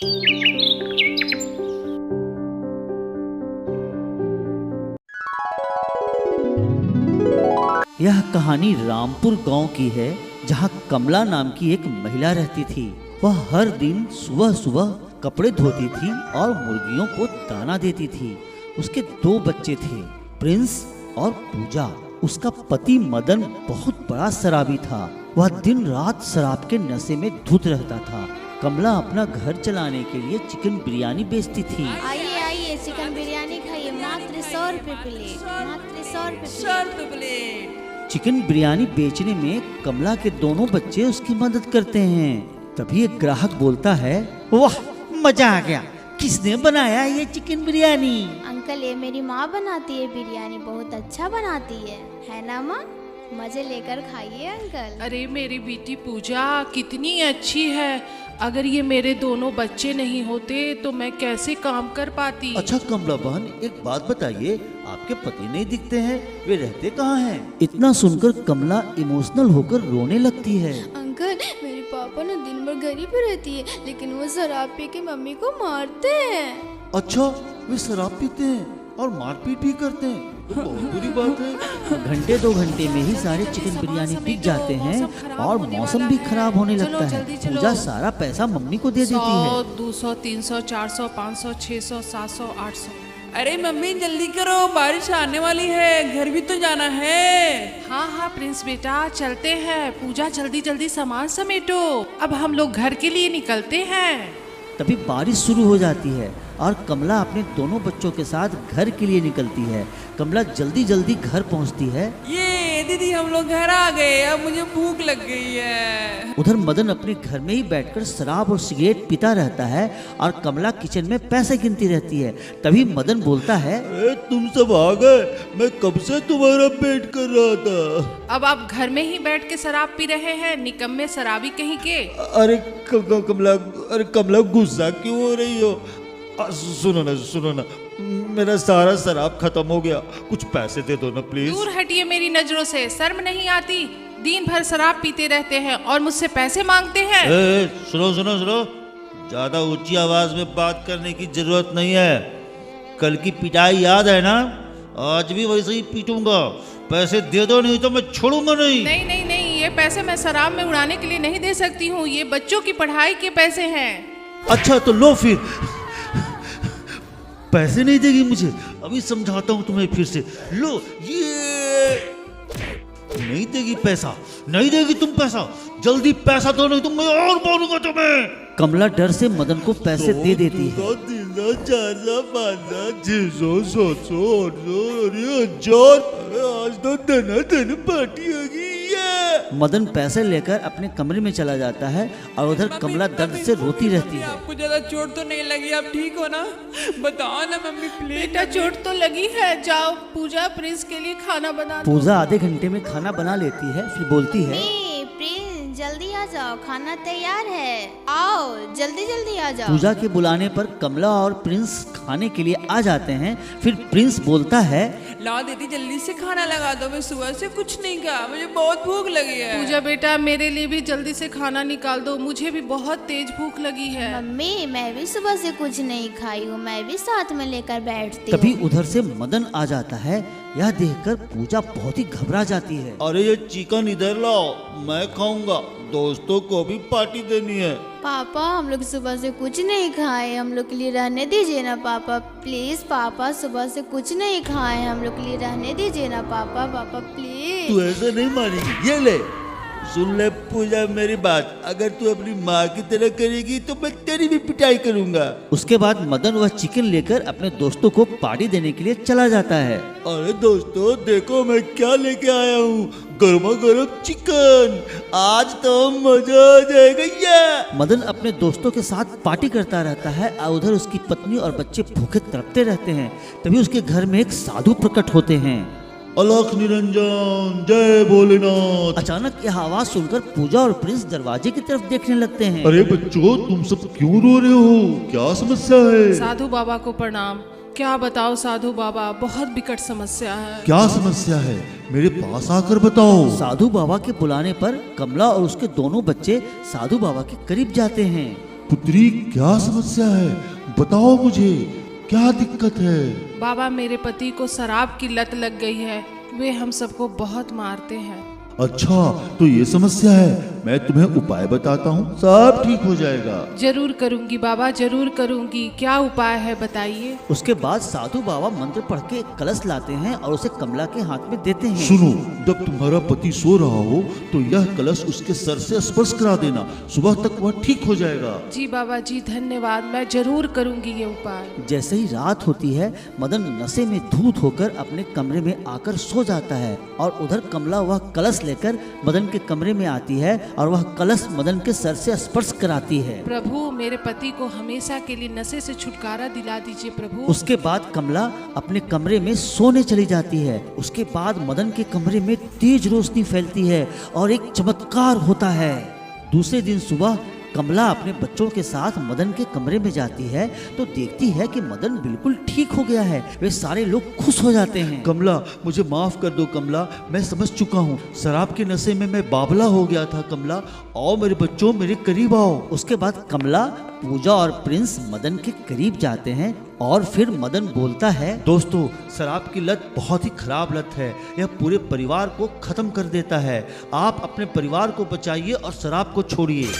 यह कहानी रामपुर गांव की है, जहां कमला नाम की एक महिला रहती थी। वह हर दिन सुबह सुबह कपड़े धोती थी और मुर्गियों को दाना देती थी। उसके 2 बच्चे थे, प्रिंस और पूजा। उसका पति मदन बहुत बड़ा शराबी था। वह दिन रात शराब के नशे में धुत रहता था। कमला अपना घर चलाने के लिए चिकन बिरयानी बेचती थी। आइए आइए, चिकन बिरयानी खाइए, मात्र 100 रुपए प्लेट, मात्र 100 रुपए प्लेट। चिकन बिरयानी बेचने में कमला के दोनों बच्चे उसकी मदद करते हैं। तभी एक ग्राहक बोलता है, वाह मजा आ गया, किसने बनाया ये चिकन बिरयानी? अंकल, ये मेरी माँ बनाती है बिरयानी, बहुत अच्छा बनाती है ना माँ? मजे लेकर खाइए अंकल। अरे मेरी बेटी पूजा कितनी अच्छी है। अगर ये मेरे दोनों बच्चे नहीं होते तो मैं कैसे काम कर पाती। अच्छा कमला बहन, एक बात बताइए, आपके पति नहीं दिखते हैं, वे रहते कहाँ हैं? इतना सुनकर कमला इमोशनल होकर रोने लगती है। अंकल, मेरे पापा ना दिन भर घर ही पे रहती है, लेकिन वो शराब पी के मम्मी को मारते हैं। अच्छा, वे शराब पीते हैं और मारपीट भी करते हैं, तो बहुत बुरी बात है। घंटे 2 घंटे में ही सारे चिकन बिरयानी बिक जाते हैं और मौसम भी खराब होने लगता है। पूजा सारा पैसा मम्मी को दे देती है। 100, 200, 300, 400, 500, 600, 700, 800। अरे मम्मी जल्दी करो, बारिश आने वाली है, घर भी तो जाना है। हाँ हाँ प्रिंस बेटा, चलते हैं। पूजा जल्दी जल्दी सामान समेटो, अब हम लोग घर के लिए निकलते हैं। तभी बारिश शुरू हो जाती है और कमला अपने दोनों बच्चों के साथ घर के लिए निकलती है। कमला जल्दी जल्दी घर पहुंचती है। ये दीदी, हम लोग घर आ गए, अब मुझे भूख लग गई है। उधर मदन अपने घर में ही बैठकर शराब और सिगरेट पीता रहता है और कमला किचन में पैसे गिनती रहती है। तभी मदन बोलता है, तुम सब आ गए, मैं कब से तुम्हारा वेट कर रहा था। अब आप घर में ही बैठ के शराब पी रहे हैं, निकम्मे शराबी कहीं के। अरे कमला गुस्सा क्यों हो रही हो? सुनो ना, मेरा सारा शराब खत्म हो गया, कुछ पैसे दे दो ना प्लीज। दूर हटिए मेरी नजरों से, शर्म नहीं आती? दिन भर शराब पीते रहते हैं और मुझसे पैसे मांगते हैं। सुनो, ज्यादा ऊंची आवाज में बात करने की जरूरत नहीं है। कल की पिटाई याद है ना? आज भी वैसे ही पीटूंगा। पैसे दे दो, नहीं तो मैं छोड़ूंगा नहीं। नहीं, ये पैसे मैं शराब में उड़ाने के लिए नहीं दे सकती हूँ। ये बच्चों की पढ़ाई के पैसे हैं। अच्छा तो लो फिर, पैसे नहीं देगी मुझे? अभी समझाता हूँ तुम्हें फिर से। लो ये, नहीं देगी पैसा, नहीं देगी तुम पैसा, जल्दी पैसा दो, नहीं तो मैं और मारूंगा तुम्हें। कमला डर से मदन को पैसे दे देती है। 300, 400, 500, 600, 700, 800, अरे 1000। आज तो धन पार्टी होगी। मदन पैसे लेकर अपने कमरे में चला जाता है और उधर कमला दर्द से रोती रहती है। आपको ज्यादा चोट तो नहीं लगी? आप ठीक हो ना? बताओ ना मम्मी प्लीज। बेटा चोट तो लगी है, जाओ पूजा प्रिंस के लिए खाना बना दो। पूजा आधे घंटे में खाना बना लेती है, फिर बोलती है, प्रिंस जल्दी आ जाओ, खाना तैयार है, आओ जल्दी जल्दी आ जाओ। पूजा के बुलाने पर कमला और प्रिंस खाने के लिए आ जाते हैं। फिर प्रिंस बोलता है, लाओ दीदी जल्दी से खाना लगा दो, मैं सुबह से कुछ नहीं खाया, मुझे बहुत भूख लगी है। पूजा बेटा मेरे लिए भी जल्दी से खाना निकाल दो, मुझे भी बहुत तेज भूख लगी है। मम्मी मैं भी सुबह से कुछ नहीं खाई हूँ, मैं भी साथ में लेकर बैठती हूँ। तभी उधर से मदन आ जाता है। यह देखकर पूजा बहुत ही घबरा जाती है। अरे ये चिकन इधर लाओ, मैं खाऊंगा, दोस्तों को भी पार्टी देनी है। पापा हम लोग सुबह से कुछ नहीं खाए, हम लोग के लिए रहने दीजिए ना पापा, प्लीज पापा, सुबह से कुछ नहीं खाए, हम लोग के लिए रहने दीजिए ना पापा, पापा प्लीज। तू ऐसा नहीं मानेगी, ये ले सुन ले पूजा मेरी बात, अगर तू अपनी माँ की तरह करेगी तो मैं तेरी भी पिटाई करूंगा। उसके बाद मदन वह चिकन लेकर अपने दोस्तों को पार्टी देने के लिए चला जाता है। अरे दोस्तों देखो मैं क्या लेके आया हूँ, गर्मा गर्म चिकन, आज तो मजा आ जाएगा। ये मदन अपने दोस्तों के साथ पार्टी करता रहता है और उधर उसकी पत्नी और बच्चे भूखे तड़पते रहते हैं। तभी उसके घर में एक साधु प्रकट होते हैं। अलख निरंजन, जय भोलेनाथ। अचानक यह आवाज सुनकर पूजा और प्रिंस दरवाजे की तरफ देखने लगते हैं। अरे बच्चों तुम सब क्यों रो रहे हो, क्या समस्या है? साधु बाबा को प्रणाम। क्या बताओ साधु बाबा, बहुत विकट समस्या है। क्या समस्या है, मेरे पास आकर बताओ। साधु बाबा के बुलाने पर कमला और उसके दोनों बच्चे साधु बाबा के करीब जाते हैं। पुत्री क्या समस्या है, बताओ मुझे, क्या दिक्कत है? बाबा मेरे पति को शराब की लत लग गई है, वे हम सबको बहुत मारते हैं। अच्छा, तो ये समस्या है, मैं तुम्हें उपाय बताता हूँ, सब ठीक हो जाएगा। जरूर करूंगी बाबा, जरूर करूंगी। क्या उपाय है बताइए। उसके बाद साधु बाबा मंत्र पढ़ के एक कलश लाते हैं और उसे कमला के हाथ में देते हैं। सुनो, जब तुम्हारा पति सो रहा हो तो यह कलश उसके सर से स्पर्श करा देना, सुबह तक वह ठीक हो जाएगा। जी बाबा जी, धन्यवाद, मैं जरूर करूंगी ये उपाय। जैसे ही रात होती है, मदन नशे में धूत होकर अपने कमरे में आकर सो जाता है और उधर कमला वह कलश लेकर मदन के कमरे में आती है और वह कलश मदन के सर से स्पर्श कराती है। प्रभु, मेरे पति को हमेशा के लिए नशे से छुटकारा दिला दीजिए प्रभु। उसके बाद कमला अपने कमरे में सोने चली जाती है। उसके बाद मदन के कमरे में तेज रोशनी फैलती है और एक चमत्कार होता है। दूसरे दिन सुबह कमला अपने बच्चों के साथ मदन के कमरे में जाती है तो देखती है कि मदन बिल्कुल ठीक हो गया है। वे सारे लोग खुश हो जाते हैं। कमला, मुझे माफ कर दो कमला, मैं समझ चुका हूँ, शराब के नशे में मैं बावला हो गया था। कमला, आओ मेरे बच्चों, मेरे करीब आओ। उसके बाद कमला, पूजा और प्रिंस मदन के करीब जाते हैं और फिर मदन बोलता है, दोस्तों, शराब की लत बहुत ही खराब लत है, यह पूरे परिवार को खत्म कर देता है। आप अपने परिवार को बचाइए और शराब को छोड़िए।